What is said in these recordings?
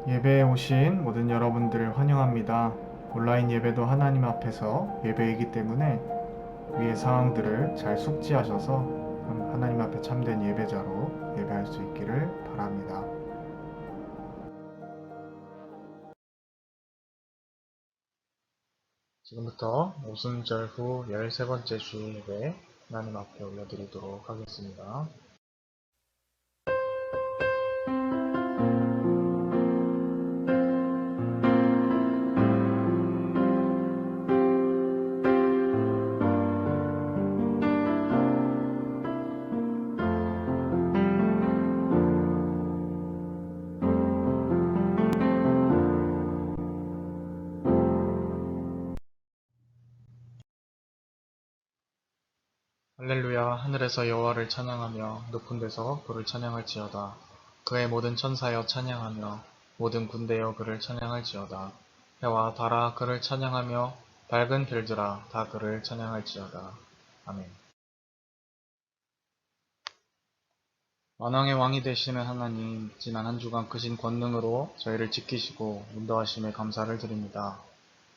예배에 오신 모든 여러분들을 환영합니다. 온라인 예배도 하나님 앞에서 예배이기 때문에 위의 사항들을 잘 숙지하셔서 하나님 앞에 참된 예배자로 예배할 수 있기를 바랍니다. 지금부터 오순절 후 13번째 주일 예배 하나님 앞에 올려드리도록 하겠습니다. 할렐루야. 하늘에서 여호와를 찬양하며 높은 데서 그를 찬양할지어다. 그의 모든 천사여 찬양하며 모든 군대여 그를 찬양할지어다. 해와 달아 그를 찬양하며 밝은 별들아 다 그를 찬양할지어다. 아멘. 만왕의 왕이 되시는 하나님, 지난 한 주간 크신 권능으로 저희를 지키시고 인도하심에 감사를 드립니다.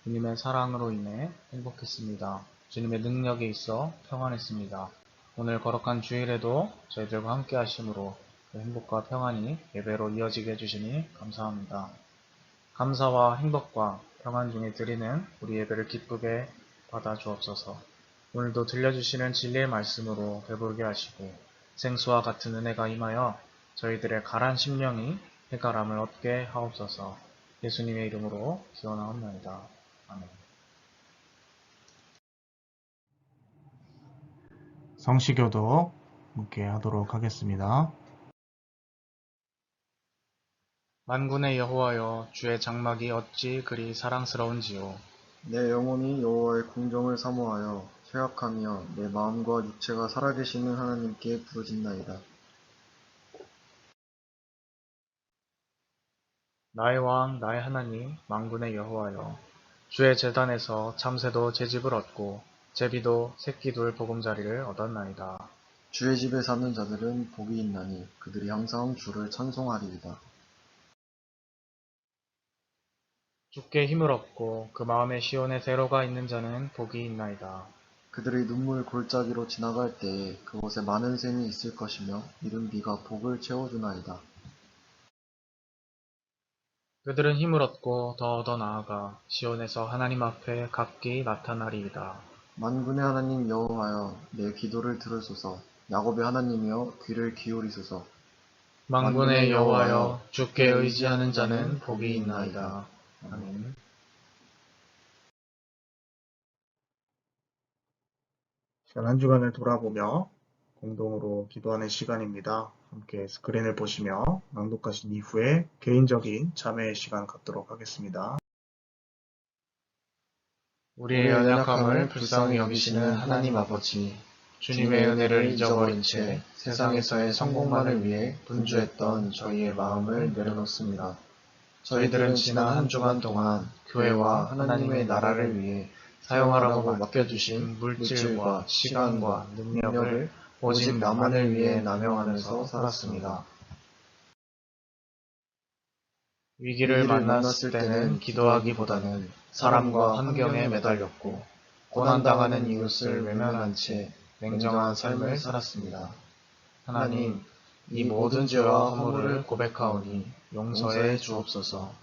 주님의 사랑으로 인해 행복했습니다. 주님의 능력에 있어 평안했습니다. 오늘 거룩한 주일에도 저희들과 함께 하심으로 그 행복과 평안이 예배로 이어지게 해주시니 감사합니다. 감사와 행복과 평안 중에 드리는 우리 예배를 기쁘게 받아 주옵소서. 오늘도 들려주시는 진리의 말씀으로 배부르게 하시고 생수와 같은 은혜가 임하여 저희들의 가란 심령이 해가람을 얻게 하옵소서. 예수님의 이름으로 기원하옵나이다. 아멘. 성시교도 함께 하도록 하겠습니다. 만군의 여호와여, 주의 장막이 어찌 그리 사랑스러운지요. 내 영혼이 여호와의 궁정을 사모하여 쇠약하며 내 마음과 육체가 살아계시는 하나님께 부르짖나이다. 나의 왕, 나의 하나님, 만군의 여호와여, 주의 제단에서 참새도 제 집을 얻고 제비도 새끼둘 보금자리를 얻었나이다. 주의 집에 사는 자들은 복이 있나니 그들이 항상 주를 찬송하리이다. 주께 힘을 얻고 그 마음에 시온의 세로가 있는 자는 복이 있나이다. 그들의 눈물 골짜기로 지나갈 때에 그곳에 많은 샘이 있을 것이며 이른 비가 복을 채워주나이다. 그들은 힘을 얻고 더 나아가 시온에서 하나님 앞에 각기 나타나리이다. 만군의 하나님 여호와여, 내 기도를 들으소서. 야곱의 하나님이여, 귀를 기울이소서. 만군의 여호와여, 주께 의지하는 자는 복이 있나이다. 아멘. 한 주간을 돌아보며 공동으로 기도하는 시간입니다. 함께 스크린을 보시며 낭독하신 이후에 개인적인 참회의 시간 갖도록 하겠습니다. 우리의 연약함을 불쌍히 여기시는 하나님 아버지, 주님의 은혜를 잊어버린 채 세상에서의 성공만을 위해 분주했던 저희의 마음을 내려놓습니다. 저희들은 지난 한 주간 동안 교회와 하나님의 나라를 위해 사용하라고 맡겨주신 물질과 시간과 능력을 오직 나만을 위해 남용하면서 살았습니다. 위기를 만났을 때는 기도하기보다는 사람과 환경에 매달렸고 고난당하는 이웃을 외면한 채 냉정한 삶을 살았습니다. 하나님, 이 모든 죄와 허물을 고백하오니 용서해 주옵소서.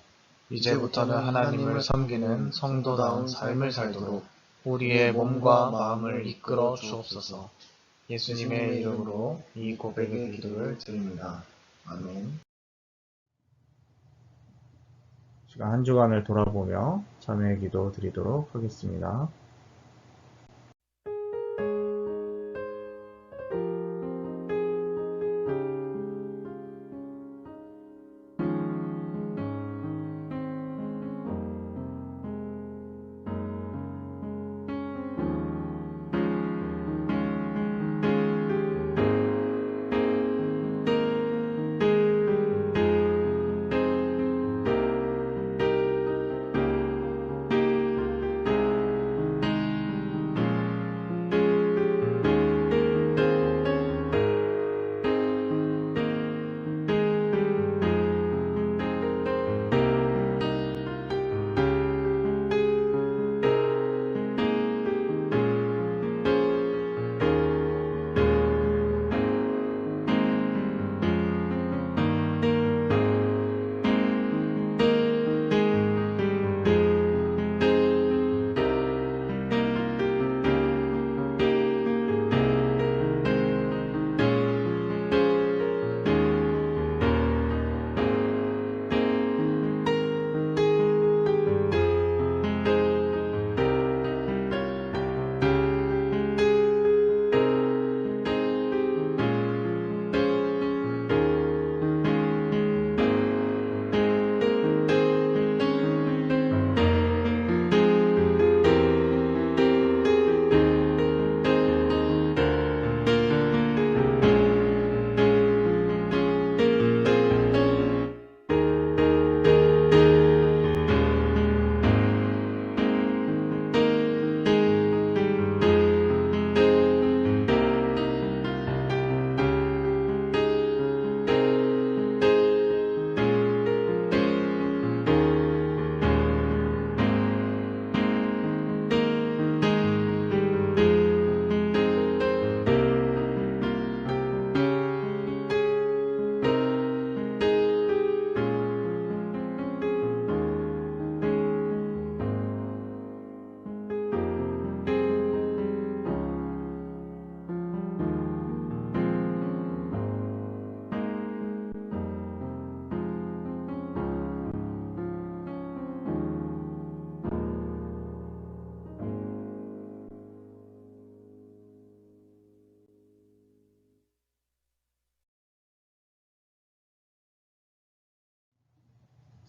이제부터는 하나님을 섬기는 성도다운 삶을 살도록 우리의 몸과 마음을 이끌어 주옵소서. 예수님의 이름으로 이 고백의 기도를 드립니다. 아멘. 시간 한 주간을 돌아보며 참회의 기도 드리도록 하겠습니다.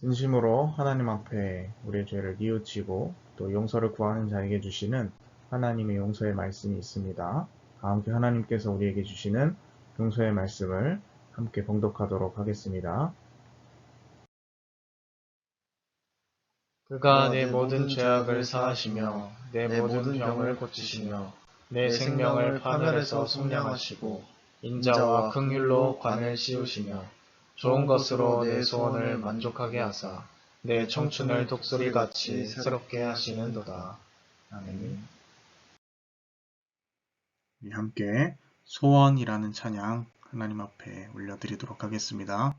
진심으로 하나님 앞에 우리의 죄를 뉘우치고 또 용서를 구하는 자에게 주시는 하나님의 용서의 말씀이 있습니다. 다 함께 하나님께서 우리에게 주시는 용서의 말씀을 함께 봉독하도록 하겠습니다. 그가 내 모든 죄악을 사하시며 내 모든 병을 고치시며 내 생명을 파멸에서 속량하시고 인자와 긍휼로 관을 씌우시며 좋은 것으로 내 소원을 만족하게 하사 내 청춘을 독수리같이 새롭게 하시는도다. 아멘. 함께 소원이라는 찬양 하나님 앞에 올려드리도록 하겠습니다.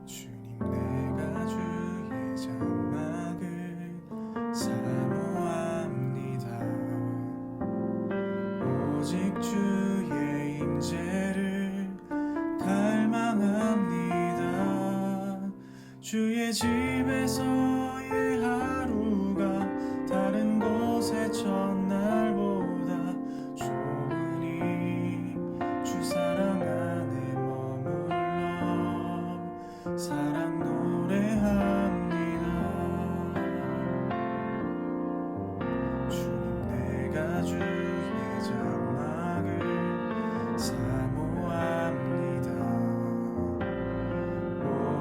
주님 내가 주의 장막을 사모합니다. 오직 주의 임재를 갈망합니다. 주의 집에서의 하루가 다른 곳의 첫날보다 좋으니 주 사랑 안에 머물러 사랑 노래합니다. 주님 내가 주의 장막을 사모합니다.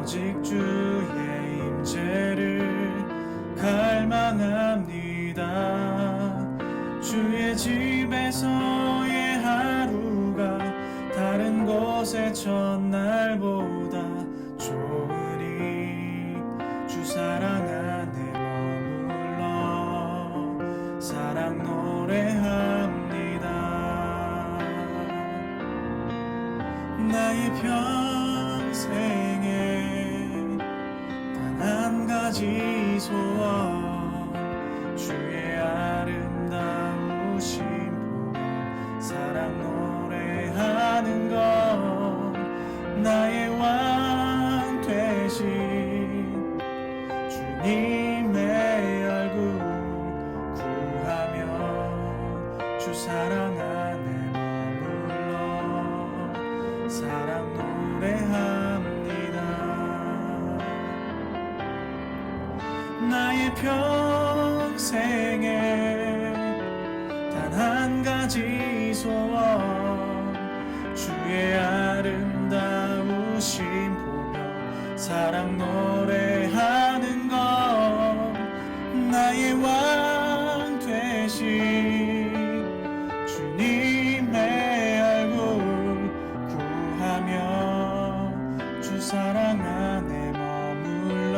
오직 주의 임재를 갈망합니다. 주의 집에서의 하루가 다른 곳의 첫날보다 좋으니 주 사랑 안에 머물러 사랑 노래합니다. 나의 평생에 단 한 가지 소원 주의 아름다우심 보며 사랑 노래하는 것 나의 왕 되신 주님의 얼굴 구하며 주 사랑 안에 머물러 사랑 노래합니다. 나의 평생에 단 한 가지 소원 주의 아름다우심 보며 사랑 노래하는 것 나의 왕 되신 주님의 얼굴 구하며 주 사랑 안에 머물러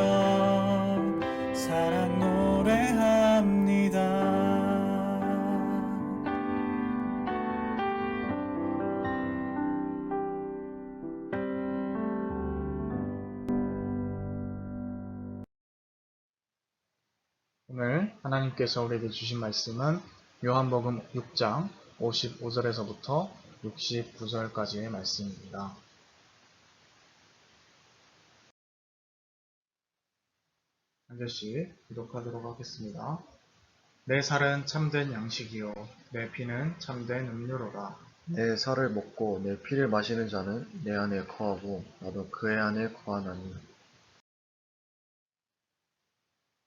사랑 노래합니다. 오늘 하나님께서 우리에게 주신 말씀은 요한복음 6장 55절에서부터 69절까지의 말씀입니다. 한 절씩 기독하도록 하겠습니다. 내 살은 참된 양식이요 내 피는 참된 음료로다. 내 살을 먹고 내 피를 마시는 자는 내 안에 거하고 나도 그의 안에 거하나니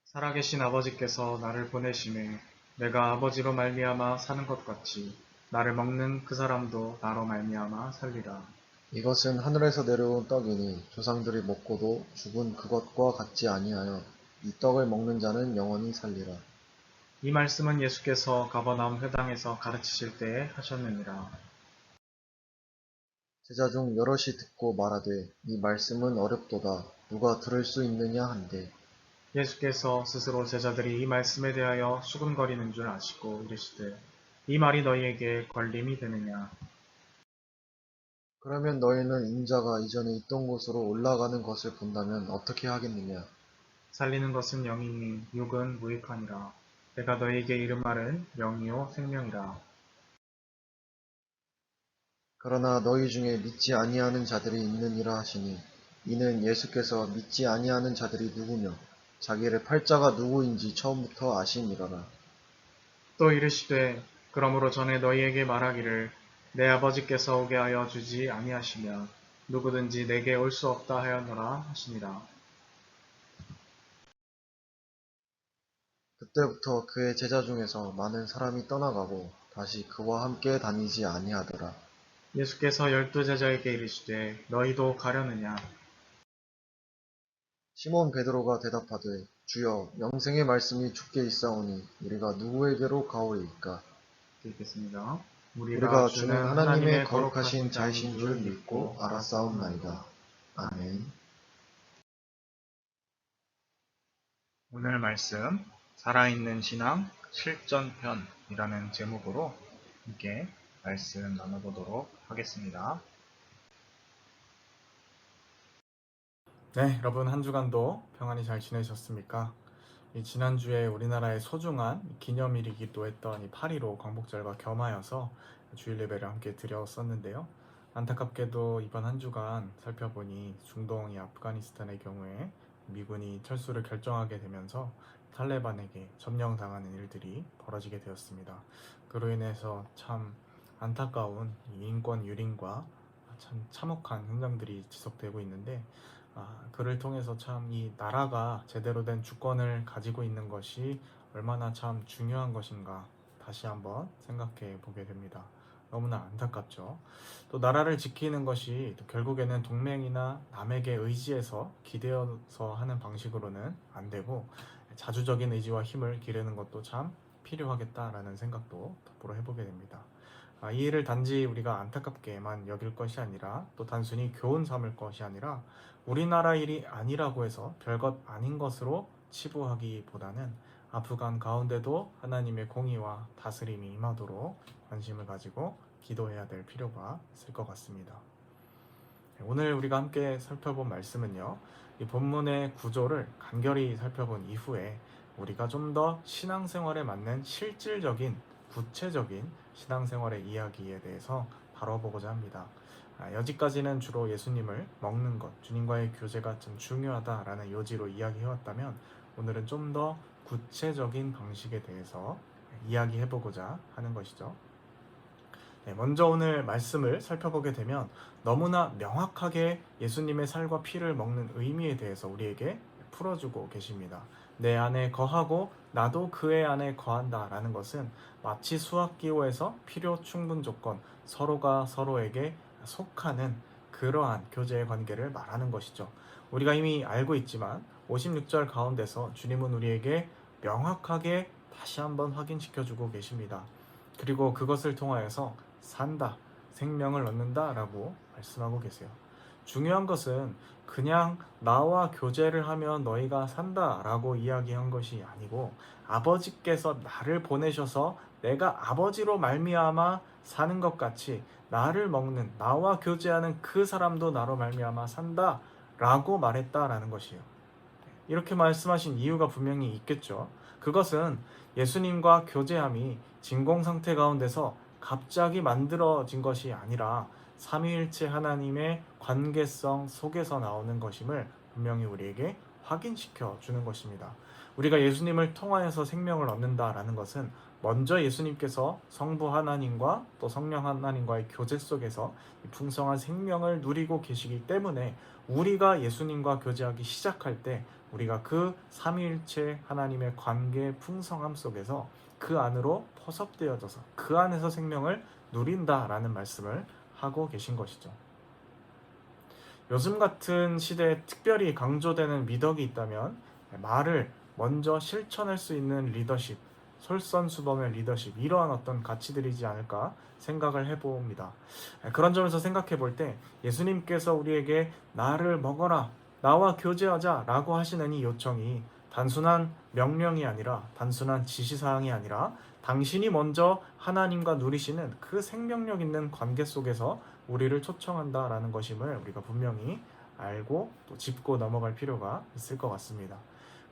살아계신 아버지께서 나를 보내심에 내가 아버지로 말미암아 사는 것 같이 나를 먹는 그 사람도 나로 말미암아 살리라. 이것은 하늘에서 내려온 떡이니 조상들이 먹고도 죽은 그것과 같지 아니하여 이 떡을 먹는 자는 영원히 살리라. 이 말씀은 예수께서 가버나움 회당에서 가르치실 때에 하셨느니라. 제자 중 여럿이 듣고 말하되 이 말씀은 어렵도다 누가 들을 수 있느냐 한데 예수께서 스스로 제자들이 이 말씀에 대하여 수군거리는 줄 아시고 이르시되 이 말이 너희에게 걸림이 되느냐. 그러면 너희는 인자가 이전에 있던 곳으로 올라가는 것을 본다면 어떻게 하겠느냐. 살리는 것은 영이니 육은 무익하니라. 내가 너희에게 이른 말은 영이요 생명이라. 그러나 너희 중에 믿지 아니하는 자들이 있느니라 하시니 이는 예수께서 믿지 아니하는 자들이 누구며 자기를 팔자가 누구인지 처음부터 아심이러라. 또 이르시되 그러므로 전에 너희에게 말하기를 내 아버지께서 오게 하여 주지 아니하시면 누구든지 내게 올 수 없다 하였노라 하시니라. 그때부터 그의 제자 중에서 많은 사람이 떠나가고 다시 그와 함께 다니지 아니하더라. 예수께서 12제자에게 이르시되 너희도 가려느냐? 시몬 베드로가 대답하되 주여 영생의 말씀이 주께 있사오니 우리가 누구에게로 가오리이까. 읽겠습니다. 우리가 주는 하나님의 거룩하신 자이신 줄 믿고 알았사옵나이다. 아멘. 오늘 말씀 살아있는 신앙 실전편이라는 제목으로 함께 말씀 나눠보도록 하겠습니다. 네, 여러분 한 주간도 평안히 잘 지내셨습니까? 이 지난주에 우리나라의 소중한 기념일이기도 했던 이 8.15 광복절과 겸하여서 주일 예배를 함께 드렸었는데요. 안타깝게도 이번 한 주간 살펴보니 중동 아프가니스탄의 경우에 미군이 철수를 결정하게 되면서 탈레반에게 점령당하는 일들이 벌어지게 되었습니다. 그로 인해서 참 안타까운 인권 유린과 참 참혹한 현장들이 지속되고 있는데 그를 통해서 참 이 나라가 제대로 된 주권을 가지고 있는 것이 얼마나 참 중요한 것인가 다시 한번 생각해 보게 됩니다. 너무나 안타깝죠. 또 나라를 지키는 것이 결국에는 동맹이나 남에게 의지해서 기대어서 하는 방식으로는 안 되고 자주적인 의지와 힘을 기르는 것도 참 필요하겠다라는 생각도 더불어 해보게 됩니다. 이 일을 단지 우리가 안타깝게만 여길 것이 아니라 또 단순히 교훈 삼을 것이 아니라 우리나라 일이 아니라고 해서 별것 아닌 것으로 치부하기보다는 아프간 가운데도 하나님의 공의와 다스림이 임하도록 관심을 가지고 기도해야 될 필요가 있을 것 같습니다. 오늘 우리가 함께 살펴본 말씀은요, 이 본문의 구조를 간결히 살펴본 이후에 우리가 좀 더 신앙생활에 맞는 실질적인 구체적인 신앙생활의 이야기에 대해서 다뤄보고자 합니다. 여지까지는 주로 예수님을 먹는 것, 주님과의 교제가 좀 중요하다라는 요지로 이야기해왔다면 오늘은 좀 더 구체적인 방식에 대해서 이야기해보고자 하는 것이죠. 먼저 오늘 말씀을 살펴보게 되면 너무나 명확하게 예수님의 살과 피를 먹는 의미에 대해서 우리에게 풀어주고 계십니다. 내 안에 거하고 나도 그의 안에 거한다 라는 것은 마치 수학기호에서 필요 충분 조건, 서로가 서로에게 속하는 그러한 교제의 관계를 말하는 것이죠. 우리가 이미 알고 있지만 56절 가운데서 주님은 우리에게 명확하게 다시 한번 확인시켜주고 계십니다. 그리고 그것을 통하여서 산다, 생명을 얻는다 라고 말씀하고 계세요. 중요한 것은 그냥 나와 교제를 하면 너희가 산다 라고 이야기한 것이 아니고 아버지께서 나를 보내셔서 내가 아버지로 말미암아 사는 것 같이 나를 먹는, 나와 교제하는 그 사람도 나로 말미암아 산다 라고 말했다라는 것이에요. 이렇게 말씀하신 이유가 분명히 있겠죠. 그것은 예수님과 교제함이 진공 상태 가운데서 갑자기 만들어진 것이 아니라 삼위일체 하나님의 관계성 속에서 나오는 것임을 분명히 우리에게 확인시켜 주는 것입니다. 우리가 예수님을 통하여서 생명을 얻는다라는 것은 먼저 예수님께서 성부 하나님과 또 성령 하나님과의 교제 속에서 풍성한 생명을 누리고 계시기 때문에 우리가 예수님과 교제하기 시작할 때 우리가 그 삼위일체 하나님의 관계의 풍성함 속에서 그 안으로 포섭되어져서 그 안에서 생명을 누린다라는 말씀을 하고 계신 것이죠. 요즘 같은 시대에 특별히 강조되는 미덕이 있다면 말을 먼저 실천할 수 있는 리더십, 솔선수범의 리더십, 이러한 어떤 가치들이지 않을까 생각을 해봅니다. 그런 점에서 생각해 볼 때 예수님께서 우리에게 나를 먹어라, 나와 교제하자 라고 하시는 이 요청이 단순한 명령이 아니라, 단순한 지시사항이 아니라 당신이 먼저 하나님과 누리시는 그 생명력 있는 관계 속에서 우리를 초청한다라는 것임을 우리가 분명히 알고 또 짚고 넘어갈 필요가 있을 것 같습니다.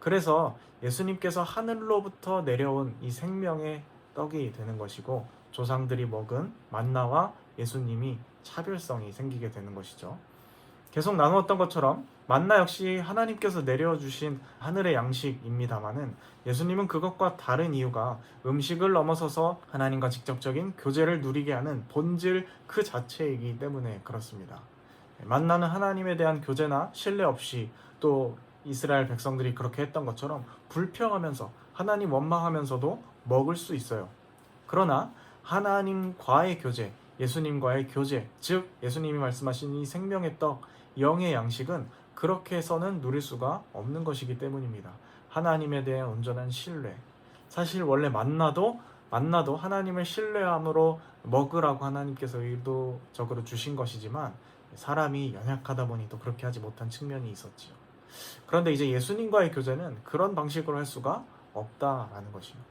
그래서 예수님께서 하늘로부터 내려온 이 생명의 떡이 되는 것이고 조상들이 먹은 만나와 예수님이 차별성이 생기게 되는 것이죠. 계속 나누었던 것처럼 만나 역시 하나님께서 내려주신 하늘의 양식입니다마는 예수님은 그것과 다른 이유가 음식을 넘어서서 하나님과 직접적인 교제를 누리게 하는 본질 그 자체이기 때문에 그렇습니다. 만나는 하나님에 대한 교제나 신뢰 없이 또 이스라엘 백성들이 그렇게 했던 것처럼 불평하면서 하나님 원망하면서도 먹을 수 있어요. 그러나 하나님과의 교제, 예수님과의 교제, 즉 예수님이 말씀하신 이 생명의 떡, 영의 양식은 그렇게 해서는 누릴 수가 없는 것이기 때문입니다. 하나님에 대한 온전한 신뢰. 사실 원래 만나도 하나님을 신뢰함으로 먹으라고 하나님께서 의도적으로 주신 것이지만 사람이 연약하다 보니 또 그렇게 하지 못한 측면이 있었지요. 그런데 이제 예수님과의 교제는 그런 방식으로 할 수가 없다라는 것입니다.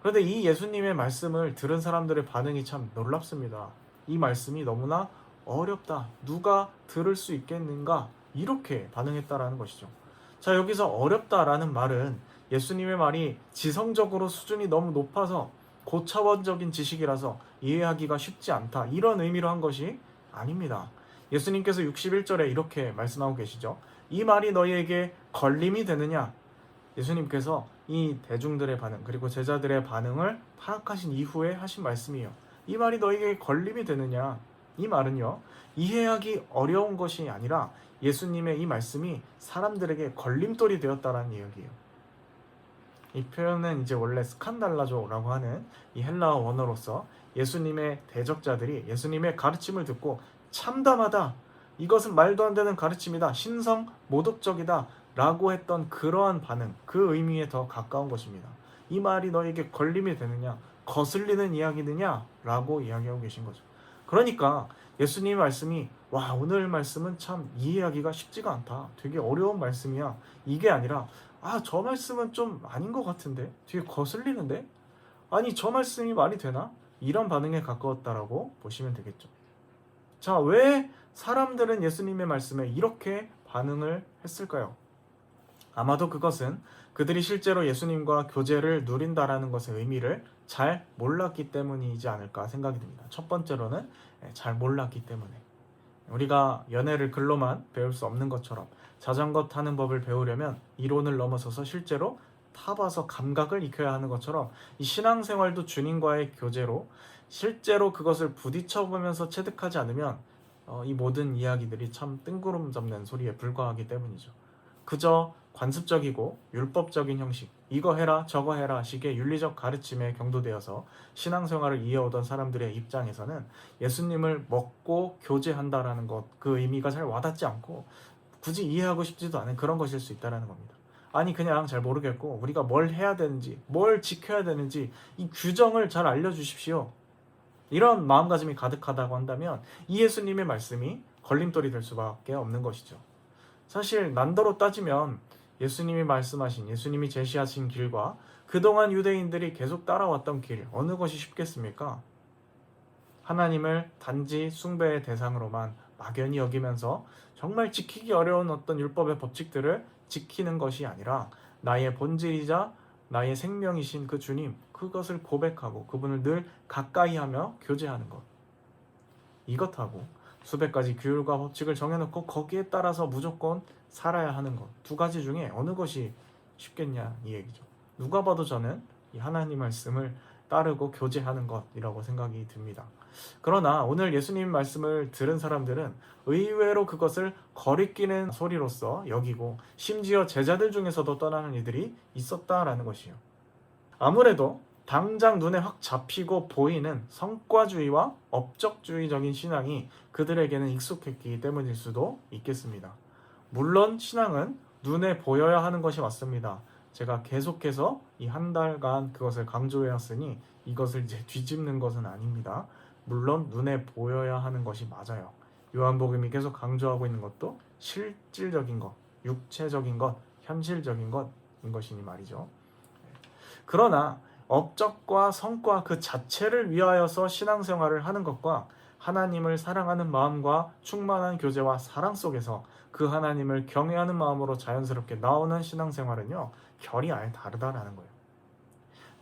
그런데 이 예수님의 말씀을 들은 사람들의 반응이 참 놀랍습니다. 이 말씀이 너무나 어렵다. 누가 들을 수 있겠는가? 이렇게 반응했다라는 것이죠. 자, 여기서 어렵다라는 말은 예수님의 말이 지성적으로 수준이 너무 높아서 고차원적인 지식이라서 이해하기가 쉽지 않다. 이런 의미로 한 것이 아닙니다. 예수님께서 61절에 이렇게 말씀하고 계시죠. 이 말이 너희에게 걸림이 되느냐? 예수님께서 이 대중들의 반응 그리고 제자들의 반응을 파악하신 이후에 하신 말씀이에요. 이 말이 너희에게 걸림이 되느냐? 이 말은요, 이해하기 어려운 것이 아니라 예수님의 이 말씀이 사람들에게 걸림돌이 되었다라는 이야기예요. 이 표현은 이제 원래 스칸달라조라고 하는 이 헬라어 원어로서 예수님의 대적자들이 예수님의 가르침을 듣고 참담하다, 이것은 말도 안 되는 가르침이다, 신성 모독적이다 라고 했던 그러한 반응, 그 의미에 더 가까운 것입니다. 이 말이 너에게 걸림이 되느냐, 거슬리는 이야기느냐 라고 이야기하고 계신 거죠. 그러니까 예수님의 말씀이 와, 오늘 말씀은 참 이해하기가 쉽지가 않다, 되게 어려운 말씀이야, 이게 아니라 저 말씀은 좀 아닌 것 같은데, 되게 거슬리는데, 아니 저 말씀이 말이 되나? 이런 반응에 가까웠다라고 보시면 되겠죠. 자, 왜 사람들은 예수님의 말씀에 이렇게 반응을 했을까요? 아마도 그것은 그들이 실제로 예수님과 교제를 누린다라는 것의 의미를 잘 몰랐기 때문이지 않을까 생각이 듭니다. 첫 번째로는 잘 몰랐기 때문에. 우리가 연애를 글로만 배울 수 없는 것처럼 자전거 타는 법을 배우려면 이론을 넘어서서 실제로 타봐서 감각을 익혀야 하는 것처럼 이 신앙생활도 주님과의 교제로 실제로 그것을 부딪혀보면서 체득하지 않으면 이 모든 이야기들이 참 뜬구름 잡는 소리에 불과하기 때문이죠. 그저 관습적이고 율법적인 형식, 이거 해라 저거 해라 식의 윤리적 가르침에 경도되어서 신앙생활을 이어오던 사람들의 입장에서는 예수님을 먹고 교제한다라는 것, 그 의미가 잘 와닿지 않고 굳이 이해하고 싶지도 않은 그런 것일 수 있다는 겁니다. 아니 그냥 잘 모르겠고 우리가 뭘 해야 되는지, 뭘 지켜야 되는지 이 규정을 잘 알려주십시오, 이런 마음가짐이 가득하다고 한다면 이 예수님의 말씀이 걸림돌이 될 수밖에 없는 것이죠. 사실 난도로 따지면 예수님이 말씀하신, 예수님이 제시하신 길과 그동안 유대인들이 계속 따라왔던 길, 어느 것이 쉽겠습니까? 하나님을 단지 숭배의 대상으로만 막연히 여기면서 정말 지키기 어려운 어떤 율법의 법칙들을 지키는 것이 아니라 나의 본질이자 나의 생명이신 그 주님, 그것을 고백하고 그분을 늘 가까이 하며 교제하는 것, 이것하고 수백 가지 규율과 법칙을 정해놓고 거기에 따라서 무조건 살아야 하는 것, 두 가지 중에 어느 것이 쉽겠냐 이 얘기죠. 누가 봐도 저는 이 하나님 말씀을 따르고 교제하는 것이라고 생각이 듭니다. 그러나 오늘 예수님 말씀을 들은 사람들은 의외로 그것을 거리끼는 소리로서 여기고 심지어 제자들 중에서도 떠나는 이들이 있었다라는 것이요. 아무래도 당장 눈에 확 잡히고 보이는 성과주의와 업적주의적인 신앙이 그들에게는 익숙했기 때문일 수도 있겠습니다. 물론 신앙은 눈에 보여야 하는 것이 맞습니다. 제가 계속해서 이 한 달간 그것을 강조해왔으니 이것을 이제 뒤집는 것은 아닙니다. 물론 눈에 보여야 하는 것이 맞아요. 요한복음이 계속 강조하고 있는 것도 실질적인 것, 육체적인 것, 현실적인 것인 것이니 말이죠. 그러나 업적과 성과 그 자체를 위하여서 신앙생활을 하는 것과 하나님을 사랑하는 마음과 충만한 교제와 사랑 속에서 그 하나님을 경외하는 마음으로 자연스럽게 나오는 신앙생활은요, 결이 아예 다르다라는 거예요.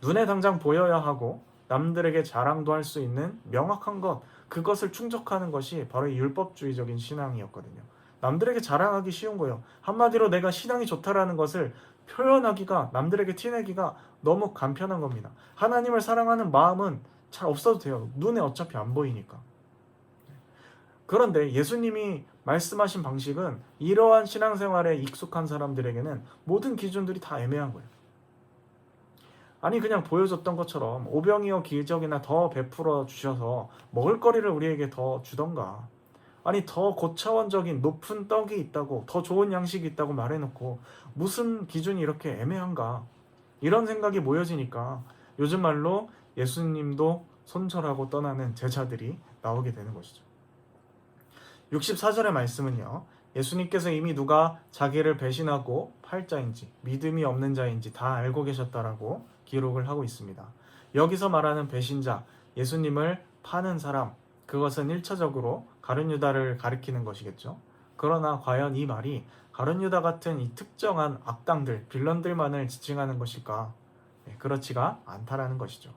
눈에 당장 보여야 하고 남들에게 자랑도 할 수 있는 명확한 것, 그것을 충족하는 것이 바로 이 율법주의적인 신앙이었거든요. 남들에게 자랑하기 쉬운 거예요. 한마디로 내가 신앙이 좋다라는 것을 표현하기가, 남들에게 티내기가 너무 간편한 겁니다. 하나님을 사랑하는 마음은 잘 없어도 돼요. 눈에 어차피 안 보이니까. 그런데 예수님이 말씀하신 방식은 이러한 신앙생활에 익숙한 사람들에게는 모든 기준들이 다 애매한 거예요. 아니 그냥 보여줬던 것처럼 오병이어 기적이나 더 베풀어 주셔서 먹을거리를 우리에게 더 주던가, 아니 더 고차원적인 높은 떡이 있다고, 더 좋은 양식이 있다고 말해놓고 무슨 기준이 이렇게 애매한가, 이런 생각이 모여지니까 요즘 말로 예수님도 손절하고 떠나는 제자들이 나오게 되는 것이죠. 64절의 말씀은요, 예수님께서 이미 누가 자기를 배신하고 팔자인지 믿음이 없는 자인지 다 알고 계셨다라고 기록을 하고 있습니다. 여기서 말하는 배신자, 예수님을 파는 사람, 그것은 1차적으로 가룟 유다를 가리키는 것이겠죠. 그러나 과연 이 말이 가룟 유다 같은 이 특정한 악당들, 빌런들만을 지칭하는 것일까? 그렇지가 않다라는 것이죠.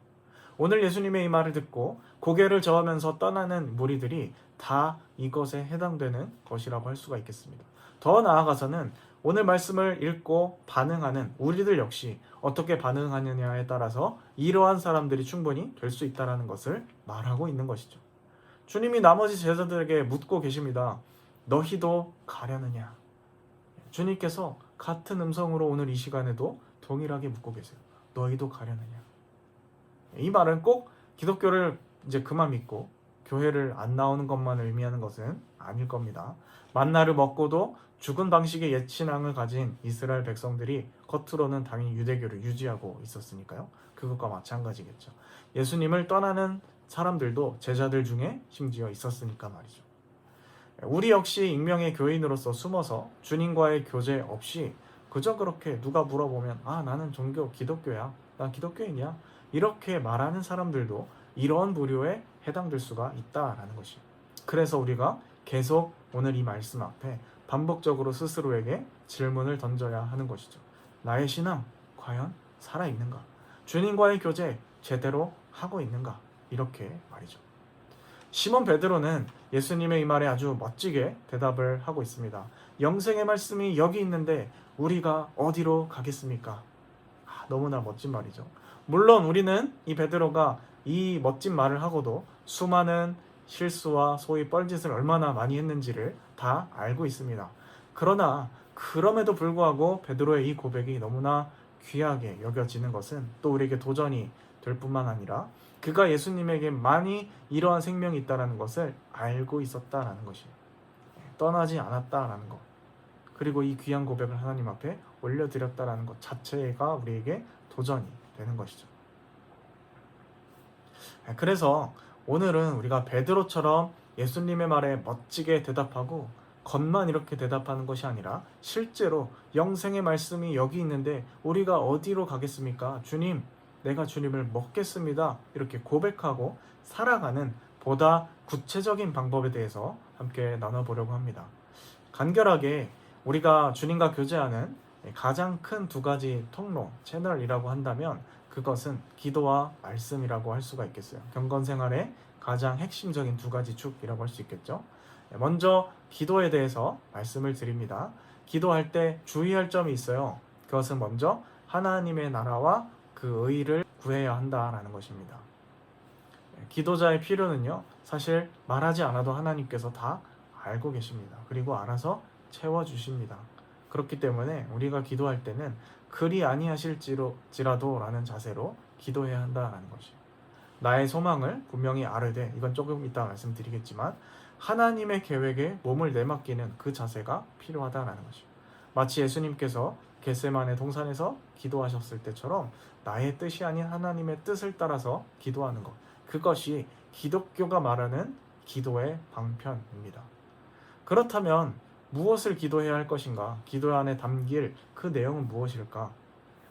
오늘 예수님의 이 말을 듣고 고개를 저으면서 떠나는 무리들이 다 이것에 해당되는 것이라고 할 수가 있겠습니다. 더 나아가서는 오늘 말씀을 읽고 반응하는 우리들 역시 어떻게 반응하느냐에 따라서 이러한 사람들이 충분히 될 수 있다는 것을 말하고 있는 것이죠. 주님이 나머지 제자들에게 묻고 계십니다. 너희도 가려느냐? 주님께서 같은 음성으로 오늘 이 시간에도 동일하게 묻고 계세요. 너희도 가려느냐? 이 말은 꼭 기독교를 이제 그만 믿고 교회를 안 나오는 것만 의미하는 것은 아닐 겁니다. 만나를 먹고도 죽은 방식의 옛 신앙을 가진 이스라엘 백성들이 겉으로는 당연히 유대교를 유지하고 있었으니까요. 그것과 마찬가지겠죠. 예수님을 떠나는 사람들도 제자들 중에 심지어 있었으니까 말이죠. 우리 역시 익명의 교인으로서 숨어서 주님과의 교제 없이 그저 그렇게 누가 물어보면 나는 종교 기독교야, 난 기독교인이야, 이렇게 말하는 사람들도 이런 부류에 해당될 수가 있다라는 것이에요. 그래서 우리가 계속 오늘 이 말씀 앞에 반복적으로 스스로에게 질문을 던져야 하는 것이죠. 나의 신앙 과연 살아있는가? 주님과의 교제 제대로 하고 있는가? 이렇게 말이죠. 시몬 베드로는 예수님의 이 말에 아주 멋지게 대답을 하고 있습니다. 영생의 말씀이 여기 있는데 우리가 어디로 가겠습니까? 너무나 멋진 말이죠. 물론 우리는 이 베드로가 이 멋진 말을 하고도 수많은 실수와 소위 뻘짓을 얼마나 많이 했는지를 다 알고 있습니다. 그러나 그럼에도 불구하고 베드로의 이 고백이 너무나 귀하게 여겨지는 것은 또 우리에게 도전이 될 뿐만 아니라 그가 예수님에게 많이 이러한 생명이 있다는 것을 알고 있었다라는 것이에요. 떠나지 않았다라는 것, 그리고 이 귀한 고백을 하나님 앞에 올려드렸다라는 것 자체가 우리에게 도전이 되는 것이죠. 그래서 오늘은 우리가 베드로처럼 예수님의 말에 멋지게 대답하고 겉만 이렇게 대답하는 것이 아니라 실제로 영생의 말씀이 여기 있는데 우리가 어디로 가겠습니까? 주님, 내가 주님을 먹겠습니다. 이렇게 고백하고 살아가는 보다 구체적인 방법에 대해서 함께 나눠보려고 합니다. 간결하게 우리가 주님과 교제하는 가장 큰 두 가지 통로, 채널이라고 한다면 그것은 기도와 말씀이라고 할 수가 있겠어요. 경건생활의 가장 핵심적인 두 가지 축이라고 할 수 있겠죠. 먼저 기도에 대해서 말씀을 드립니다. 기도할 때 주의할 점이 있어요. 그것은 먼저 하나님의 나라와 그 의를 구해야 한다라는 것입니다. 기도자의 필요는요, 사실 말하지 않아도 하나님께서 다 알고 계십니다. 그리고 알아서 채워주십니다. 그렇기 때문에 우리가 기도할 때는 그리 아니하실지라도 라는 자세로 기도해야 한다는 것이에요. 나의 소망을 분명히 아뢰되, 이건 조금 이따 말씀드리겠지만 하나님의 계획에 몸을 내맡기는 그 자세가 필요하다는 것이에요. 마치 예수님께서 겟세마네 동산에서 기도하셨을 때처럼 나의 뜻이 아닌 하나님의 뜻을 따라서 기도하는 것, 그것이 기독교가 말하는 기도의 방편입니다. 그렇다면 무엇을 기도해야 할 것인가? 기도 안에 담길 그 내용은 무엇일까?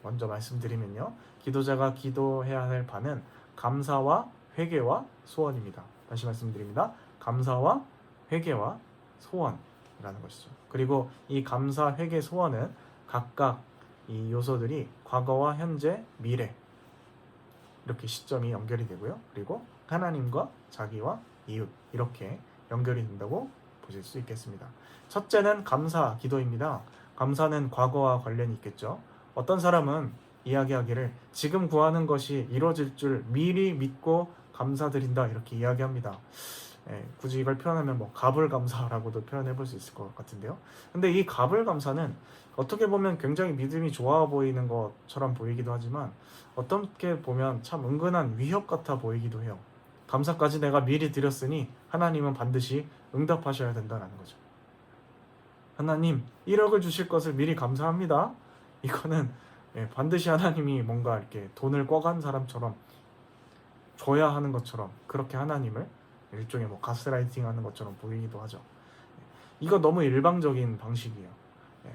먼저 말씀드리면요, 기도자가 기도해야 할 바는 감사와 회개와 소원입니다. 다시 말씀드립니다. 감사와 회개와 소원이라는 것이죠. 그리고 이 감사, 회개, 소원은 각각 이 요소들이 과거와 현재, 미래 이렇게 시점이 연결이 되고요. 그리고 하나님과 자기와 이웃 이렇게 연결이 된다고 보실 수 있겠습니다. 첫째는 감사 기도입니다. 감사는 과거와 관련이 있겠죠. 어떤 사람은 이야기하기를 지금 구하는 것이 이루어질 줄 미리 믿고 감사드린다 이렇게 이야기합니다. 굳이 이걸 표현하면 뭐 가불감사라고도 표현해 볼 수 있을 것 같은데요. 근데 이 가불감사는 어떻게 보면 굉장히 믿음이 좋아 보이는 것처럼 보이기도 하지만 어떻게 보면 참 은근한 위협 같아 보이기도 해요. 감사까지 내가 미리 드렸으니 하나님은 반드시 응답하셔야 된다는 거죠. 하나님 1억을 주실 것을 미리 감사합니다. 이거는 반드시 하나님이 뭔가 이렇게 돈을 꿔간 사람처럼 줘야 하는 것처럼 그렇게 하나님을 일종의 뭐 가스라이팅 하는 것처럼 보이기도 하죠. 이거 너무 일방적인 방식이에요.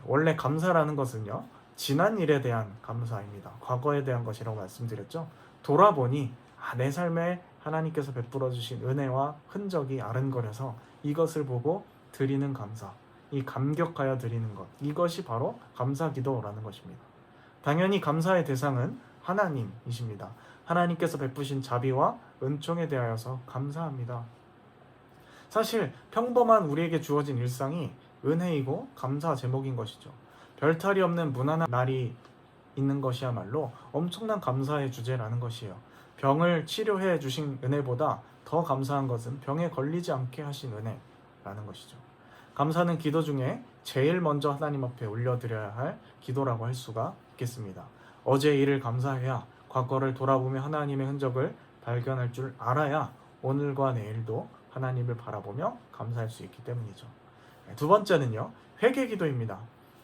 원래 감사라는 것은요, 지난 일에 대한 감사입니다. 과거에 대한 것이라고 말씀드렸죠. 돌아보니 내 삶에 하나님께서 베풀어 주신 은혜와 흔적이 아른거려서 이것을 보고 드리는 감사, 이 감격하여 드리는 것, 이것이 바로 감사 기도라는 것입니다. 당연히 감사의 대상은 하나님이십니다. 하나님께서 베푸신 자비와 은총에 대하여서 감사합니다. 사실 평범한 우리에게 주어진 일상이 은혜이고 감사 제목인 것이죠. 별탈이 없는 무난한 날이 있는 것이야말로 엄청난 감사의 주제라는 것이에요. 병을 치료해 주신 은혜보다 더 감사한 것은 병에 걸리지 않게 하신 은혜라는 것이죠. 감사는 기도 중에 제일 먼저 하나님 앞에 올려드려야 할 기도라고 할 수가 있겠습니다. 어제 일을 감사해야 과거를 돌아보며 하나님의 흔적을 발견할 줄 알아야 오늘과 내일도 하나님을 바라보며 감사할 수 있기 때문이죠. 두 번째는요, 회개 기도입니다.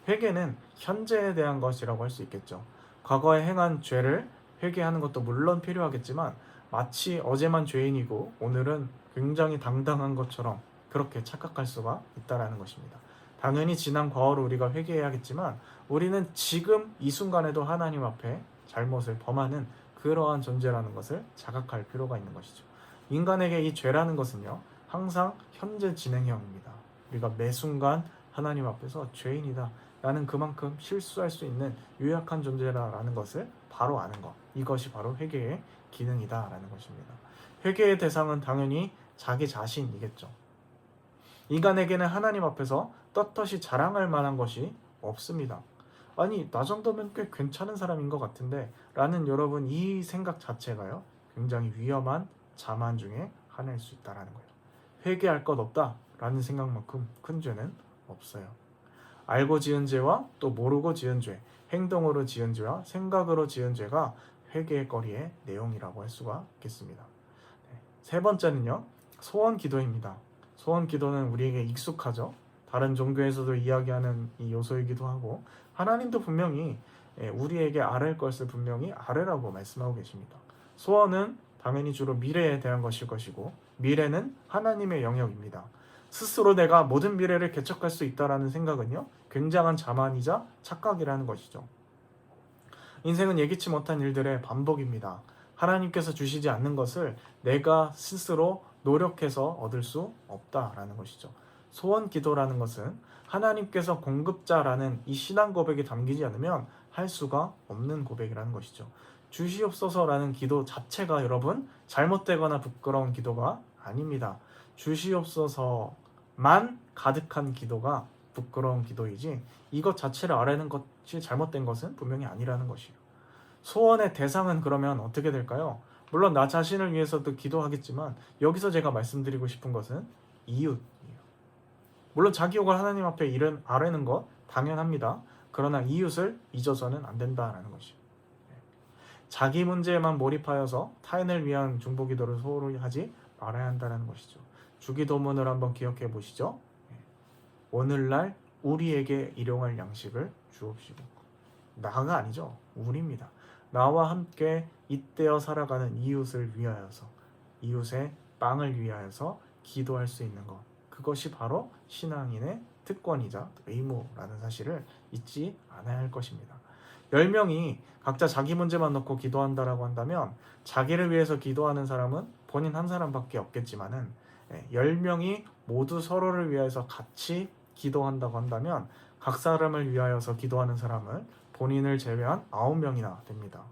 회개는 현재에 대한 것이라고 할 수 있겠죠. 과거에 행한 죄를 회개하는 것도 물론 필요하겠지만 마치 어제만 죄인이고 오늘은 굉장히 당당한 것처럼 그렇게 착각할 수가 있다는 것입니다. 당연히 지난 과거를 우리가 회개해야겠지만 우리는 지금 이 순간에도 하나님 앞에 잘못을 범하는 그러한 존재라는 것을 자각할 필요가 있는 것이죠. 인간에게 이 죄라는 것은요, 항상 현재 진행형입니다. 우리가 매 순간 하나님 앞에서 죄인이다, 나는 그만큼 실수할 수 있는 유약한 존재라는 것을 바로 아는 것, 이것이 바로 회개의 기능이다 라는 것입니다. 회개의 대상은 당연히 자기 자신이겠죠. 인간에게는 하나님 앞에서 떳떳이 자랑할 만한 것이 없습니다. 아니, 나 정도면 꽤 괜찮은 사람인 것 같은데 라는 여러분, 이 생각 자체가요, 굉장히 위험한 자만 중에 하나일 수 있다는 거예요. 회개할 것 없다 라는 생각만큼 큰 죄는 없어요. 알고 지은 죄와 또 모르고 지은 죄, 행동으로 지은 죄와 생각으로 지은 죄가 회개의 거리의 내용이라고 할 수가 있겠습니다. 세 번째는요, 소원 기도입니다. 소원 기도는 우리에게 익숙하죠. 다른 종교에서도 이야기하는 이 요소이기도 하고 하나님도 분명히 우리에게 아뢰 것을 분명히 아뢰라고 말씀하고 계십니다. 소원은 당연히 주로 미래에 대한 것일 것이고 미래는 하나님의 영역입니다. 스스로 내가 모든 미래를 개척할 수 있다는 생각은요, 굉장한 자만이자 착각이라는 것이죠. 인생은 예기치 못한 일들의 반복입니다. 하나님께서 주시지 않는 것을 내가 스스로 노력해서 얻을 수 없다라는 것이죠. 소원 기도라는 것은 하나님께서 공급자라는 이 신앙 고백이 담기지 않으면 할 수가 없는 고백이라는 것이죠. 주시옵소서라는 기도 자체가 여러분 잘못되거나 부끄러운 기도가 아닙니다. 주시옵소서만 가득한 기도가 부끄러운 기도이지 이것 자체를 아뢰는 것이 잘못된 것은 분명히 아니라는 것이에요. 소원의 대상은 그러면 어떻게 될까요? 물론 나 자신을 위해서도 기도하겠지만 여기서 제가 말씀드리고 싶은 것은 이웃이에요. 물론 자기 욕을 하나님 앞에 아뢰는 것 당연합니다. 그러나 이웃을 잊어서는 안 된다라는 것이에요. 자기 문제에만 몰입하여서 타인을 위한 중보기도를 소홀히 하지 말아야 한다는 것이죠. 주기도문을 한번 기억해 보시죠. 오늘날 우리에게 일용할 양식을 주옵시고. 나가 아니죠. 우리입니다. 나와 함께 잇대어 살아가는 이웃을 위하여서, 이웃의 빵을 위하여서 기도할 수 있는 것, 그것이 바로 신앙인의 특권이자 의무라는 사실을 잊지 않아야 할 것입니다. 10명이 각자 자기 문제만 놓고 기도한다라고 한다면 자기를 위해서 기도하는 사람은 본인 한 사람밖에 없겠지만은 10명이 모두 서로를 위해서 같이 기도한다고 한다면 각 사람을 위하여서 기도하는 사람은 본인을 제외한 9명이나 됩니다.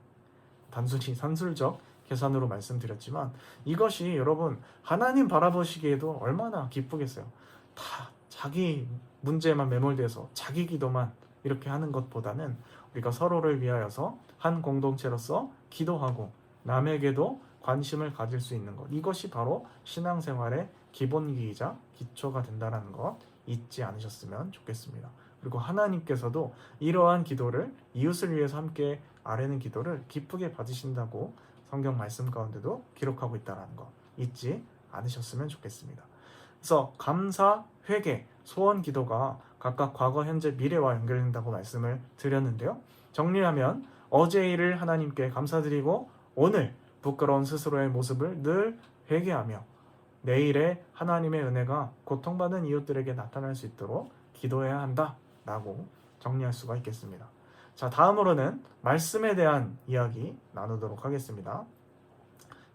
단순히 산술적 계산으로 말씀드렸지만 이것이 여러분 하나님 바라보시기에도 얼마나 기쁘겠어요. 다 자기 문제에만 매몰돼서 자기 기도만 이렇게 하는 것보다는 우리가 서로를 위하여서 한 공동체로서 기도하고 남에게도 관심을 가질 수 있는 것, 이것이 바로 신앙생활의 기본기이자 기초가 된다는 것 잊지 않으셨으면 좋겠습니다. 그리고 하나님께서도 이러한 기도를 이웃을 위해서 함께 아뢰는 기도를 기쁘게 받으신다고 성경 말씀 가운데도 기록하고 있다는 것 잊지 않으셨으면 좋겠습니다. 그래서 감사, 회개, 소원 기도가 각각 과거, 현재, 미래와 연결된다고 말씀을 드렸는데요. 정리하면 어제의 일을 하나님께 감사드리고 오늘 부끄러운 스스로의 모습을 늘 회개하며 내일의 하나님의 은혜가 고통받은 이웃들에게 나타날 수 있도록 기도해야 한다라고 정리할 수가 있겠습니다. 자, 다음으로는 말씀에 대한 이야기 나누도록 하겠습니다.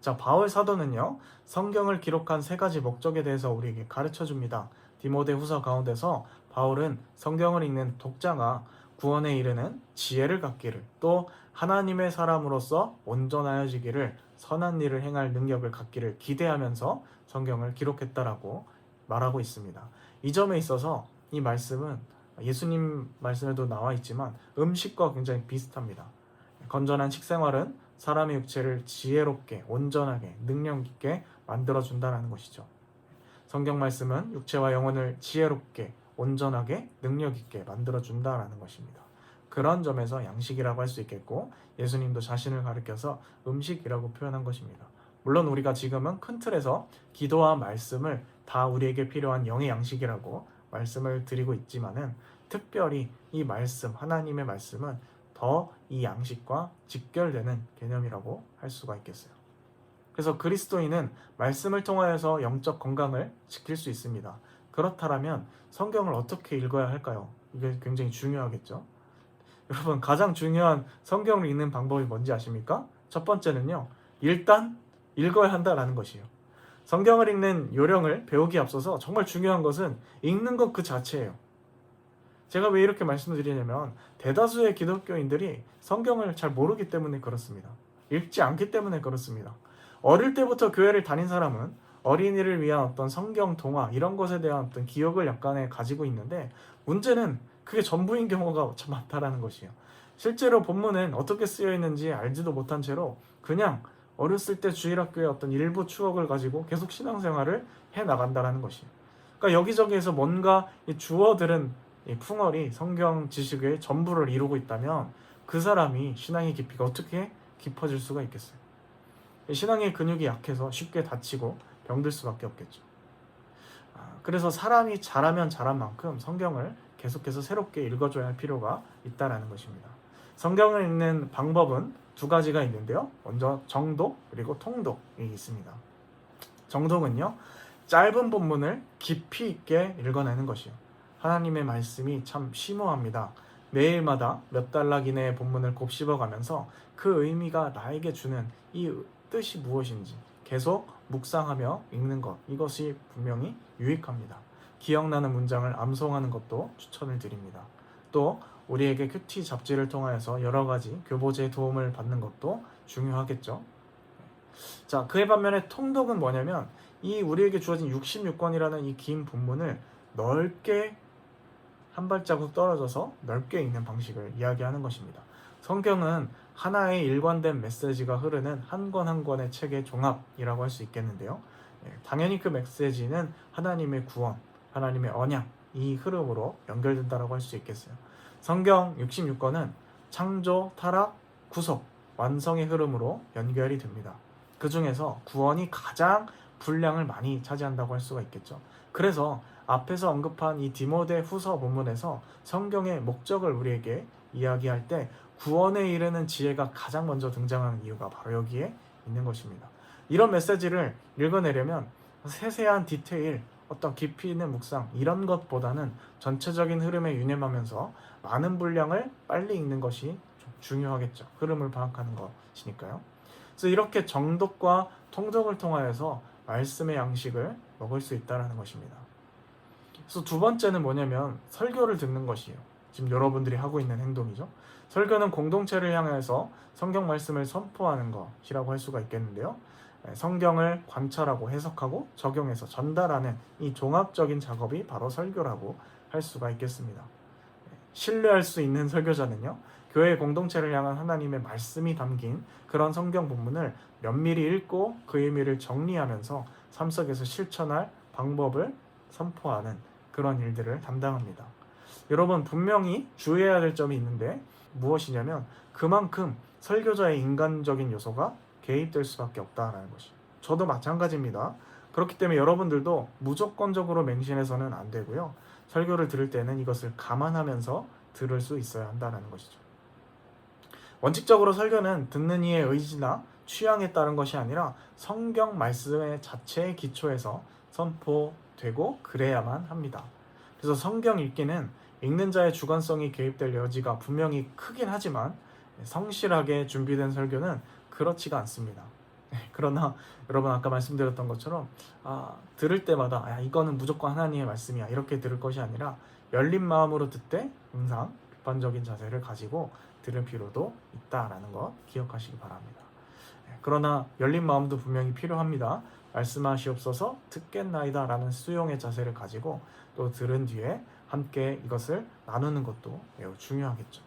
자, 바울 사도는요, 성경을 기록한 세 가지 목적에 대해서 우리에게 가르쳐 줍니다. 디모데후서 가운데서 바울은 성경을 읽는 독자가 구원에 이르는 지혜를 갖기를, 또 하나님의 사람으로서 온전하여지기를, 선한 일을 행할 능력을 갖기를 기대하면서 성경을 기록했다라고 말하고 있습니다. 이 점에 있어서 이 말씀은 예수님 말씀에도 나와 있지만 음식과 굉장히 비슷합니다. 건전한 식생활은 사람의 육체를 지혜롭게, 온전하게, 능력 있게 만들어준다는 것이죠. 성경 말씀은 육체와 영혼을 지혜롭게, 온전하게, 능력 있게 만들어준다는 것입니다. 그런 점에서 양식이라고 할 수 있겠고, 예수님도 자신을 가리켜서 음식이라고 표현한 것입니다. 물론 우리가 지금은 큰 틀에서 기도와 말씀을 다 우리에게 필요한 영의 양식이라고 말씀을 드리고 있지만은, 특별히 이 말씀, 하나님의 말씀은 더 이 양식과 직결되는 개념이라고 할 수가 있겠어요. 그래서 그리스도인은 말씀을 통하여서 영적 건강을 지킬 수 있습니다. 그렇다면 성경을 어떻게 읽어야 할까요? 이게 굉장히 중요하겠죠. 여러분, 가장 중요한 성경을 읽는 방법이 뭔지 아십니까? 첫 번째는요, 일단 읽어야 한다라는 것이에요. 성경을 읽는 요령을 배우기에 앞서서 정말 중요한 것은 읽는 것 그 자체예요. 제가 왜 이렇게 말씀을 드리냐면, 대다수의 기독교인들이 성경을 잘 모르기 때문에 그렇습니다. 읽지 않기 때문에 그렇습니다. 어릴 때부터 교회를 다닌 사람은 어린이를 위한 어떤 성경 동화 이런 것에 대한 어떤 기억을 약간의 가지고 있는데, 문제는 그게 전부인 경우가 참 많다라는 것이에요. 실제로 본문은 어떻게 쓰여 있는지 알지도 못한 채로 그냥 어렸을 때 주일학교의 어떤 일부 추억을 가지고 계속 신앙생활을 해나간다는 것이에요. 그러니까 여기저기에서 뭔가 이 주워들은 이 풍월이 성경 지식의 전부를 이루고 있다면 그 사람이 신앙의 깊이가 어떻게 깊어질 수가 있겠어요? 신앙의 근육이 약해서 쉽게 다치고 병들 수밖에 없겠죠. 그래서 사람이 자라면 자란 만큼 성경을 계속해서 새롭게 읽어줘야 할 필요가 있다는 것입니다. 성경을 읽는 방법은 두 가지가 있는데요. 먼저 정독, 그리고 통독이 있습니다. 정독은요, 짧은 본문을 깊이 있게 읽어내는 것이요. 하나님의 말씀이 참 심오합니다. 매일마다 몇 단락 이내의 본문을 곱씹어가면서 그 의미가 나에게 주는 이 뜻이 무엇인지 계속 묵상하며 읽는 것, 이것이 분명히 유익합니다. 기억나는 문장을 암송하는 것도 추천을 드립니다. 또 우리에게 큐티 잡지를 통하여서 여러 가지 교보제의 도움을 받는 것도 중요하겠죠. 자, 그에 반면에 통독은 뭐냐면, 이 우리에게 주어진 66권이라는 이 긴 본문을 넓게 한 발자국 떨어져서 넓게 읽는 방식을 이야기하는 것입니다. 성경은 하나의 일관된 메시지가 흐르는 한 권 한 권의 책의 종합이라고 할 수 있겠는데요. 당연히 그 메시지는 하나님의 구원, 하나님의 언약, 이 흐름으로 연결된다고 할 수 있겠어요. 성경 66권은 창조, 타락, 구속, 완성의 흐름으로 연결이 됩니다. 그 중에서 구원이 가장 분량을 많이 차지한다고 할 수가 있겠죠. 그래서 앞에서 언급한 이 디모데 후서 본문에서 성경의 목적을 우리에게 이야기할 때 구원에 이르는 지혜가 가장 먼저 등장하는 이유가 바로 여기에 있는 것입니다. 이런 메시지를 읽어내려면 세세한 디테일, 어떤 깊이 있는 묵상 이런 것보다는 전체적인 흐름에 유념하면서 많은 분량을 빨리 읽는 것이 좀 중요하겠죠. 흐름을 파악하는 것이니까요. 그래서 이렇게 정독과 통독을 통하여서 말씀의 양식을 먹을 수 있다는 것입니다. 그래서 두 번째는 뭐냐면 설교를 듣는 것이에요. 지금 여러분들이 하고 있는 행동이죠. 설교는 공동체를 향해서 성경 말씀을 선포하는 것이라고 할 수가 있겠는데요. 성경을 관찰하고 해석하고 적용해서 전달하는 이 종합적인 작업이 바로 설교라고 할 수가 있겠습니다. 신뢰할 수 있는 설교자는요, 교회 공동체를 향한 하나님의 말씀이 담긴 그런 성경 본문을 면밀히 읽고 그 의미를 정리하면서 삶 속에서 실천할 방법을 선포하는 그런 일들을 담당합니다. 여러분, 분명히 주의해야 될 점이 있는데 무엇이냐면 그만큼 설교자의 인간적인 요소가 개입될 수밖에 없다라는 것이죠. 저도 마찬가지입니다. 그렇기 때문에 여러분들도 무조건적으로 맹신해서는 안 되고요. 설교를 들을 때는 이것을 감안하면서 들을 수 있어야 한다는 것이죠. 원칙적으로 설교는 듣는 이의 의지나 취향에 따른 것이 아니라 성경 말씀의 자체의 기초에서 선포되고 그래야만 합니다. 그래서 성경 읽기는 읽는 자의 주관성이 개입될 여지가 분명히 크긴 하지만 성실하게 준비된 설교는 그렇지가 않습니다. 그러나 여러분 아까 말씀드렸던 것처럼 들을 때마다 이거는 무조건 하나님의 말씀이야 이렇게 들을 것이 아니라 열린 마음으로 듣되 항상 비판적인 자세를 가지고 들을 필요도 있다라는 것 기억하시기 바랍니다. 그러나 열린 마음도 분명히 필요합니다. 말씀하시옵소서 듣겠나이다 라는 수용의 자세를 가지고 또 들은 뒤에 함께 이것을 나누는 것도 매우 중요하겠죠.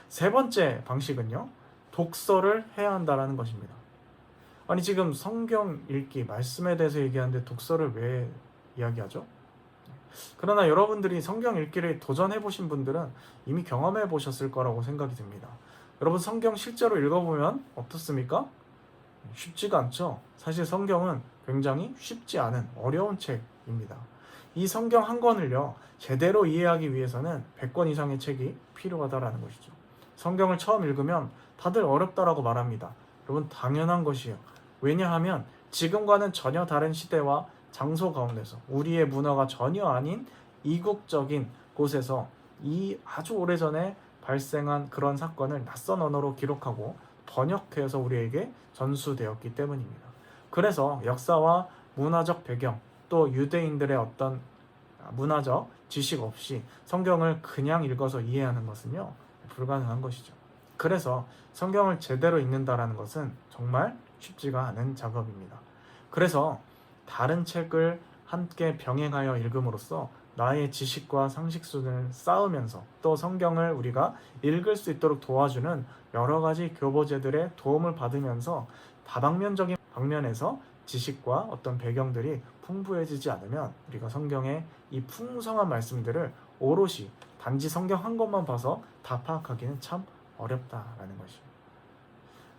세 번째 방식은요, 독서를 해야 한다는 것입니다. 아니 지금 성경 읽기, 말씀에 대해서 얘기하는데 독서를 왜 이야기하죠? 그러나 여러분들이 성경 읽기를 도전해 보신 분들은 이미 경험해 보셨을 거라고 생각이 듭니다. 여러분 성경 실제로 읽어보면 어떻습니까? 쉽지가 않죠. 사실 성경은 굉장히 쉽지 않은 어려운 책입니다. 이 성경 한 권을요 제대로 이해하기 위해서는 100권 이상의 책이 필요하다라는 것이죠. 성경을 처음 읽으면 다들 어렵다라고 말합니다. 여러분 당연한 것이에요. 왜냐하면 지금과는 전혀 다른 시대와 장소 가운데서 우리의 문화가 전혀 아닌 이국적인 곳에서 이 아주 오래전에 발생한 그런 사건을 낯선 언어로 기록하고 번역해서 우리에게 전수되었기 때문입니다. 그래서 역사와 문화적 배경 또 유대인들의 어떤 문화적 지식 없이 성경을 그냥 읽어서 이해하는 것은요 불가능한 것이죠. 그래서 성경을 제대로 읽는다라는 것은 정말 쉽지가 않은 작업입니다. 그래서 다른 책을 함께 병행하여 읽음으로써 나의 지식과 상식 수준을 쌓으면서 또 성경을 우리가 읽을 수 있도록 도와주는 여러 가지 교보제들의 도움을 받으면서 다방면적인 방면에서 지식과 어떤 배경들이 풍부해지지 않으면 우리가 성경의 이 풍성한 말씀들을 오롯이 단지 성경 한 권만 봐서 다 파악하기는 참 어렵다라는 것입니다.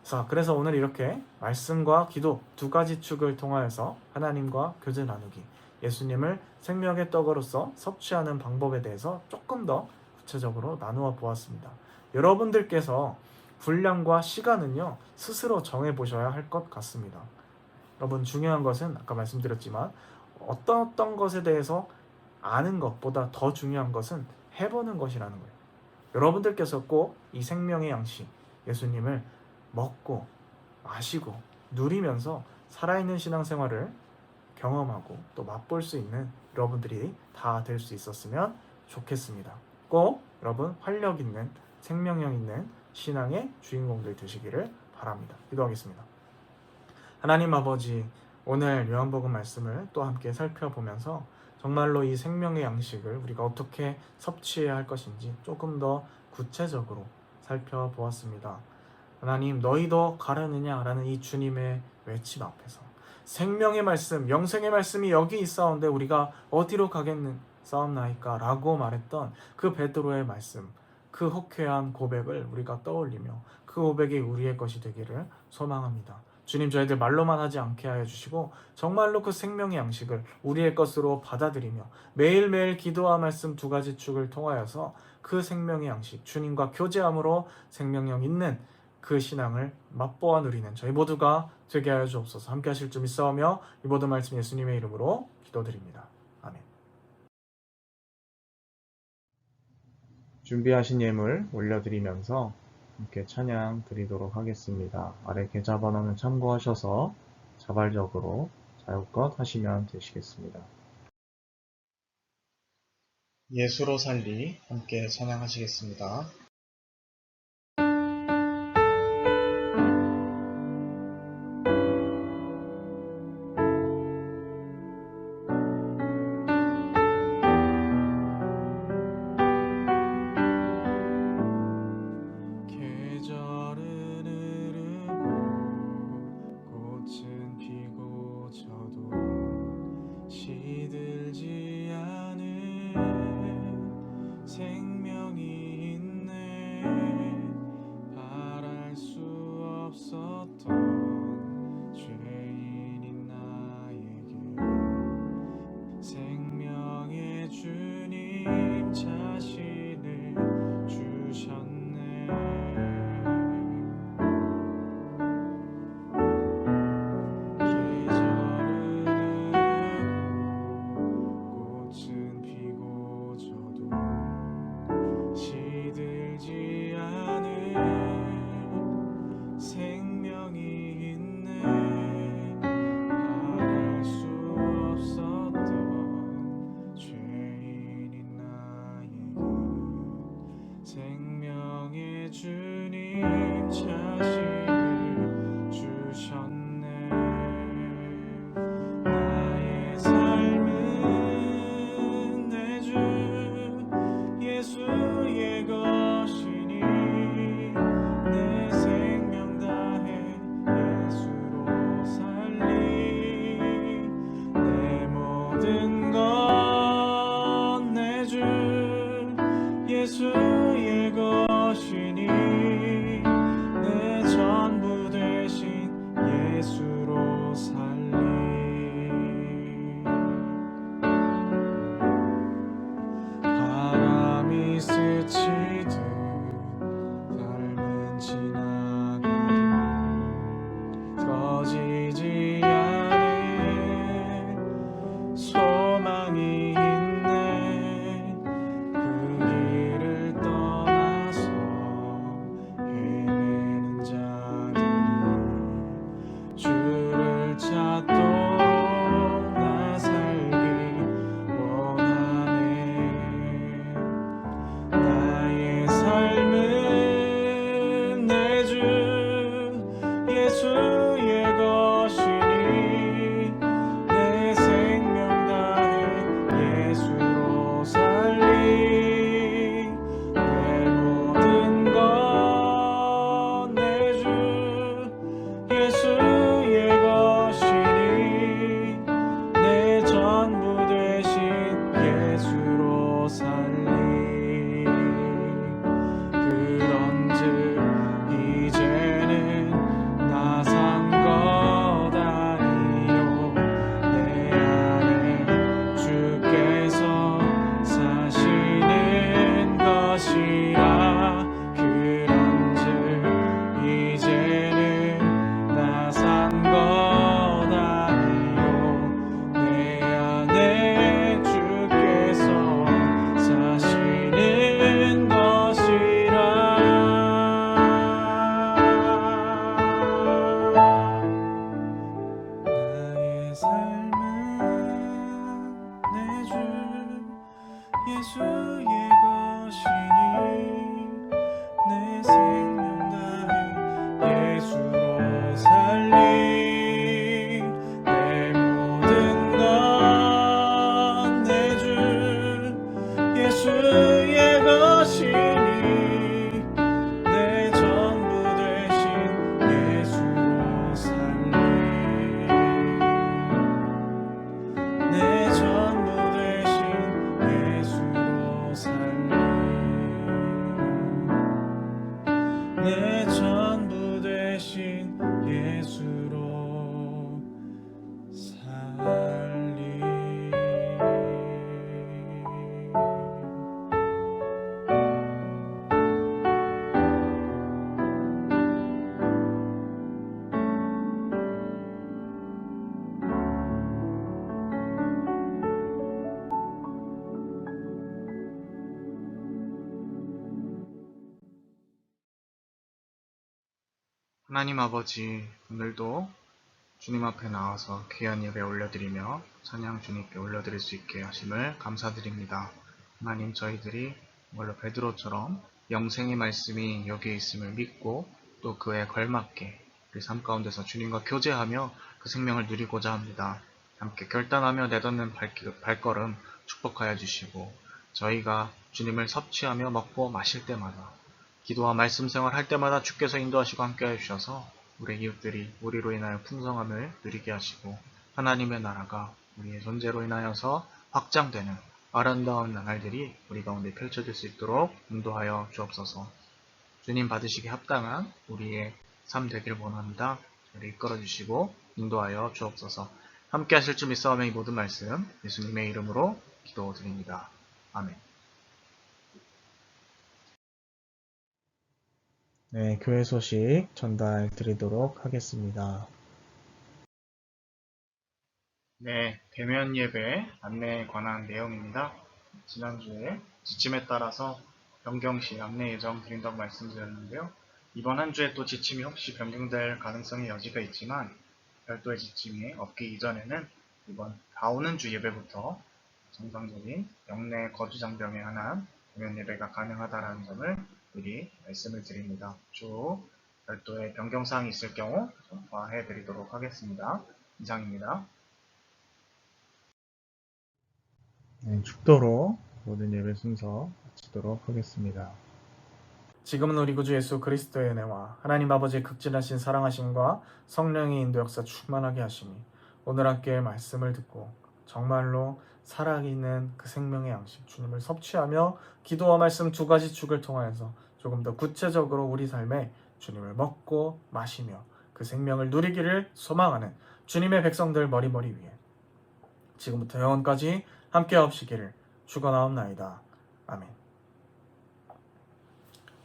자, 그래서 오늘 이렇게 말씀과 기도 두 가지 축을 통하여서 하나님과 교제 나누기, 예수님을 생명의 떡으로서 섭취하는 방법에 대해서 조금 더 구체적으로 나누어 보았습니다. 여러분들께서 분량과 시간은요 스스로 정해보셔야 할 것 같습니다. 여러분 중요한 것은 아까 말씀드렸지만 어떤 것에 대해서 아는 것보다 더 중요한 것은 해보는 것이라는 거예요. 여러분들께서 꼭 이 생명의 양식 예수님을 먹고 마시고 누리면서 살아있는 신앙생활을 경험하고 또 맛볼 수 있는 여러분들이 다 될 수 있었으면 좋겠습니다. 꼭 여러분 활력 있는 생명력 있는 신앙의 주인공들 되시기를 바랍니다. 기도하겠습니다. 하나님 아버지, 오늘 요한복음 말씀을 또 함께 살펴보면서 정말로 이 생명의 양식을 우리가 어떻게 섭취해야 할 것인지 조금 더 구체적으로 살펴보았습니다. 하나님, 너희도 가려느냐라는 이 주님의 외침 앞에서 생명의 말씀, 영생의 말씀이 여기 있사온데 우리가 어디로 가겠사옵나이까 라고 말했던 그 베드로의 말씀, 그 호쾌한 고백을 우리가 떠올리며 그 고백이 우리의 것이 되기를 소망합니다. 주님, 저희들 말로만 하지 않게 하여 주시고 정말로 그 생명의 양식을 우리의 것으로 받아들이며 매일매일 기도와 말씀 두 가지 축을 통하여서 그 생명의 양식, 주님과 교제함으로 생명력 있는 그 신앙을 맛보아 누리는 저희 모두가 되게 하여 주옵소서. 함께 하실 줄 믿사오며 이 모든 말씀 예수님의 이름으로 기도드립니다. 아멘. 준비하신 예물 올려드리면서 함께 찬양 드리도록 하겠습니다. 아래 계좌번호는 참고하셔서 자발적으로 자유껏 하시면 되시겠습니다. 예수로 살리 함께 찬양하시겠습니다. 계절은 흐르고 꽃은 피고 저도 시들지 않은 생명이 있네. 바랄 수 없었던 죄인인 나에게 생명의 주님 자신을 주셨네. 계절은 흐르고 꽃은 피고 저도 시들지 않은 생명이 있네. 바랄 수 없었던 죄인인 나에게 생명의 주님 자신을 주셨네. 나의 삶은 내 주 예수의 것이니 내 생명 다해 예수로 살리. 내 모든 것 내 주 예수의 것이니 내 전부 되신 예수로 살리. 바람이 스치듯 삶은 지나가도 꺼지지 않은 소망이 있네. 그 길을 떠나서 헤매는 자들이 주를 찾도록 나 살기 원하네. 나의 삶은 내 주 예수의 것이니 내 생명 다해 예수로 살리. 내 모든 것 내 주 예수의 것이니 내 전부 되신 예수로 살리. 그런즉 이제는 나 산 것 아니요 내 안에 주께서 사시는 것이라. 그런즉 이제는 나 산 것 아니요 내 안에 주께서 사시는 것이라. 나의 삶은 내 주 예수의 것이니 내 생명 다해 예수로 살리. 내 모든 것 내 주 예수의 것이니 내 전부 되신 예수로 살리. 내 전부 되신 예수로 살리. 내 전부 되신 예수로 살리. 하나님 아버지, 오늘도 주님 앞에 나와서 귀한 예배 올려드리며 찬양 주님께 올려드릴 수 있게 하심을 감사드립니다. 하나님, 저희들이 원래 베드로처럼 영생의 말씀이 여기에 있음을 믿고 또 그에 걸맞게 우리 삶 가운데서 주님과 교제하며 그 생명을 누리고자 합니다. 함께 결단하며 내딛는 발걸음 축복하여 주시고, 저희가 주님을 섭취하며 먹고 마실 때마다, 기도와 말씀 생활할 때마다 주께서 인도하시고 함께해 주셔서 우리 이웃들이 우리로 인하여 풍성함을 누리게 하시고, 하나님의 나라가 우리의 존재로 인하여서 확장되는 아름다운 나날들이 우리 가운데 펼쳐질 수 있도록 인도하여 주옵소서. 주님 받으시기에 합당한 우리의 삶 되길 원합니다. 저를 이끌어 주시고 인도하여 주옵소서. 함께 하실 줄 믿사오며 이 모든 말씀 예수님의 이름으로 기도드립니다. 아멘. 네, 교회 소식 전달 드리도록 하겠습니다. 네, 대면 예배 안내에 관한 내용입니다. 지난주에 지침에 따라서 변경 시 안내 예정 드린다고 말씀드렸는데요. 이번 한 주에 또 지침이 혹시 변경될 가능성의 여지가 있지만, 별도의 지침이 없기 이전에는 이번 다오는 주 예배부터 정상적인 영내 거주 장병에 관한 대면 예배가 가능하다는 점을 미리 말씀을 드립니다. 쭉 별도의 변경사항이 있을 경우 전파해 드리도록 하겠습니다. 이상입니다. 네, 축도로 모든 예배 순서 마치도록 하겠습니다. 지금은 우리 구주 예수 그리스도의 은혜와 하나님 아버지의 극진하신 사랑하심과 성령의 인도 역사 충만하게 하심이 오늘 함께 말씀을 듣고 정말로 살아있는 그 생명의 양식 주님을 섭취하며 기도와 말씀 두 가지 축을 통하여서 조금 더 구체적으로 우리 삶에 주님을 먹고 마시며 그 생명을 누리기를 소망하는 주님의 백성들 머리머리 위에 지금부터 영원까지 함께 하옵시기를 축원하옵나이다. 아멘.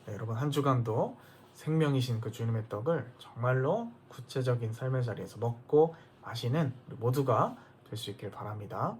네, 여러분 한 주간도 생명이신 그 주님의 떡을 정말로 구체적인 삶의 자리에서 먹고 마시는 우리 모두가 될 수 있길 바랍니다.